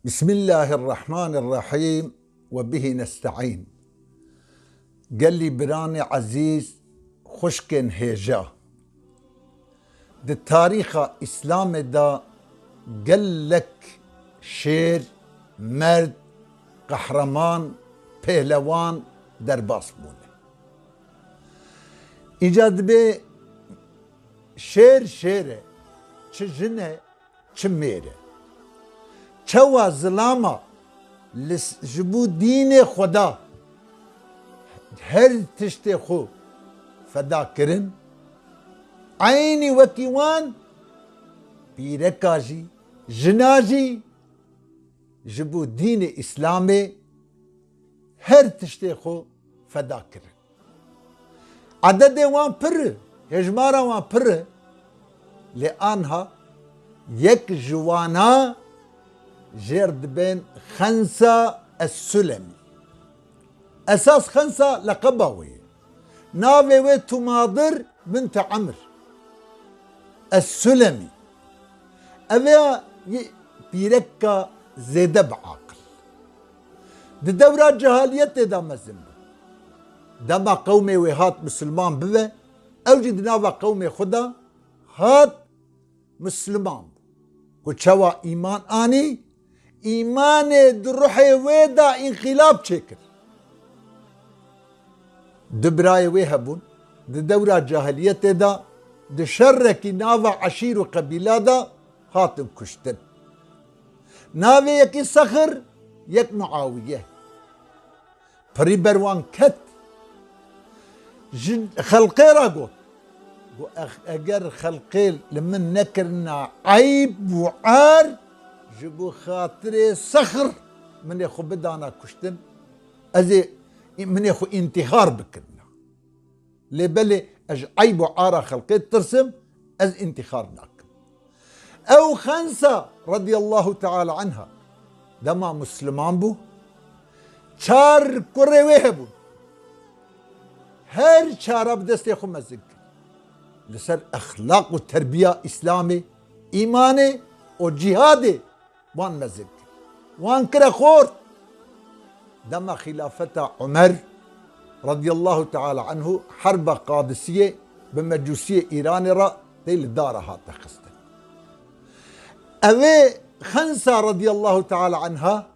بسم الله الرحمن الرحيم وبه نستعين. قال لي براني عزيز خشكن هيجا د تاريخ اسلام دا قال لك شير مرد قهرمان پهلوان در باس بونه ایجاد به شیره چه جنه چه میره چوا ظلاما جبو دین خدا هر تشت خو فدا کرن عینی وکیوان پیرکاجی جناجی جبو دین اسلامی هر تشت خو فدا کرن عدد وان پر هجمارا وان پر لآنها یک جوانا جرد بين خنسة السلمي أساس خنسة لقبوي ناوي ويتو ماضر بنت عمر السلمي أبيا بيركا زيدة بعقل دي دورة جهالية دا مزم دما قومي وهات مسلمان ببه أوجد ناوى قومي خدا هات مسلمان وشوا إيمان آني إيمان دروحي ويدا انقلاب شكل دبراي ويهبون دي دورة جاهلية دا دي شركي ناوى عشير وقبيلة دا هاتم كشتن ناوى يكي صخر يك معاوية بريبروان كت خلقي راقوت اگر خلقي لمن نكرنا عيب وعار جبو خاطري صخر من يخو بدانا كشتن ازي من يخو انتحار بكرنا لبلي اج عيب وعار خلقي ترسم از انتحار ناكم او خنسة رضي الله تعالى عنها دما مسلمان بو چار كوري ويهبو هر چارة بدست يخو مزق لسر اخلاق وتربية اسلامي ايماني وجهادي وان مزق وان كره خورت دما خلافة عمر رضي الله تعالى عنه حرب قادسية بمجوسية ايران را تيل دارها تخستن اوي خنسة رضي الله تعالى عنها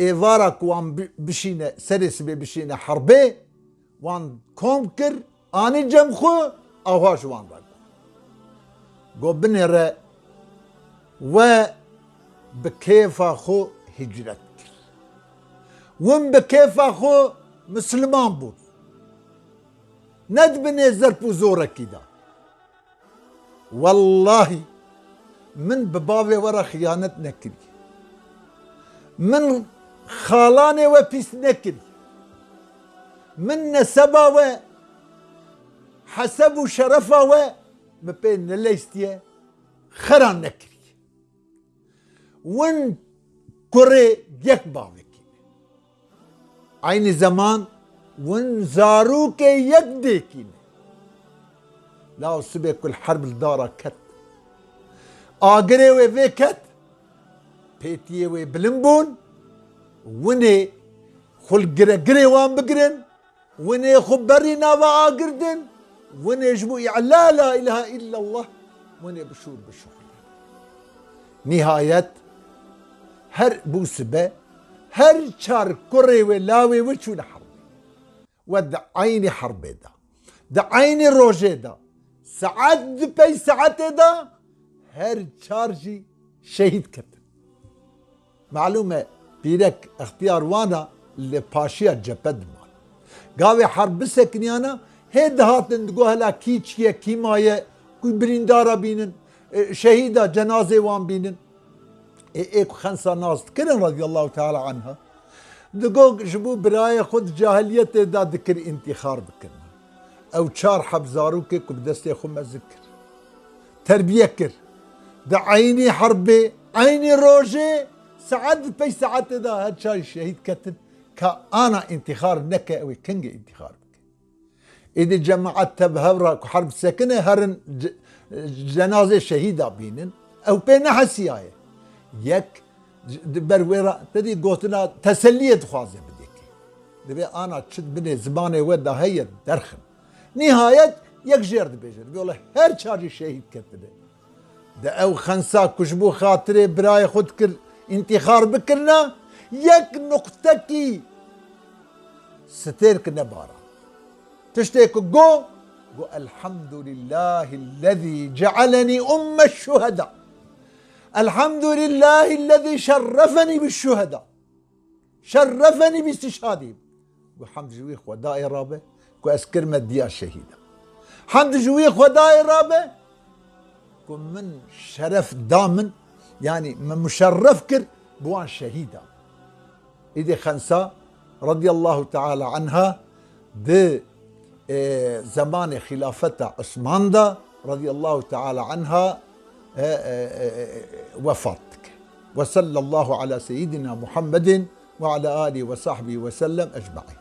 ايفارك وان بشينة سرس بشينة حربي وان كومكر اني جمخو اوهاش وان رقا قو بنر و بكيفا خو هجرت وم بكيفا خو مسلمان بود ند بني زرب زورة كده والله من ببابي ورا خيانة نكري من خالاني وبيس نكري من نسبة و حسب وشرفة و مبين نليستيه خران نكري ون كوري يك باوكي عين زمان ون زاروك يك ديكين لا سبي كل حرب الدارة كت آقري وفي كت بيتي وبلنبون وني خل قري وان بقرن وني خبري نافا آقردن وني جمو لا لا إله إلا الله وني بشور بشغل نهاية هر بوسبة هر شار كوري ولاوي وشون حرب ودع عيني حرب دا دع عيني روجي دا ساعات بي ساعات دا هر شارجي شهيد كتن معلومة بيرك اختيار وانا اللي باشية جبد مال قاوي حرب سكنيانا هيد هاتن تقول هلا كيتشيا كيمايا كل بريندارا بينن شهيدة جنازة وان بينن ايك خنسة ناس تكرن رضي الله تعالى عنها دقوق جبو براية خد جاهلية دا ذكر انتخار بكرنا او چار حب زاروكي كبدستي خم الذكر تربية كر دا عيني حربي عيني روجي ساعد بي ساعات دا هاد شاي شهيد كتن كأنا انتخار نكا اوي كنج انتخار بك اذا جماعات تبهورا حرب ساكنة هرن جنازة شهيدة بينن او بين حسياية يك برويرا تدي قوتنا تسلية خوازي بديك دبي أنا تشد بني زماني ودا هي درخم نهاية يكجر دبيجر بيقول هر شاري شهيد كتبه ده أو خنسا كشبو خاطري براي خد كر انتخار بكرنا يك نقطكي ستيرك نبارا تشتيك جو الحمد لله الذي جعلني أم الشهداء الحمد لله الذي شرفني بالشهداء شرفني باستشهادهم وحمد جويخ ودائي رابه وأسكر مديا الشهيدة حمد جويخ ودائي رابه من شرف دامن يعني من مشرف كر بوان شهيدة إذا خنسا رضي الله تعالى عنها د زمان خلافتها عثمان دا رضي الله تعالى عنها وفاتك وصلى الله على سيدنا محمد وعلى آله وصحبه وسلم أجمعين.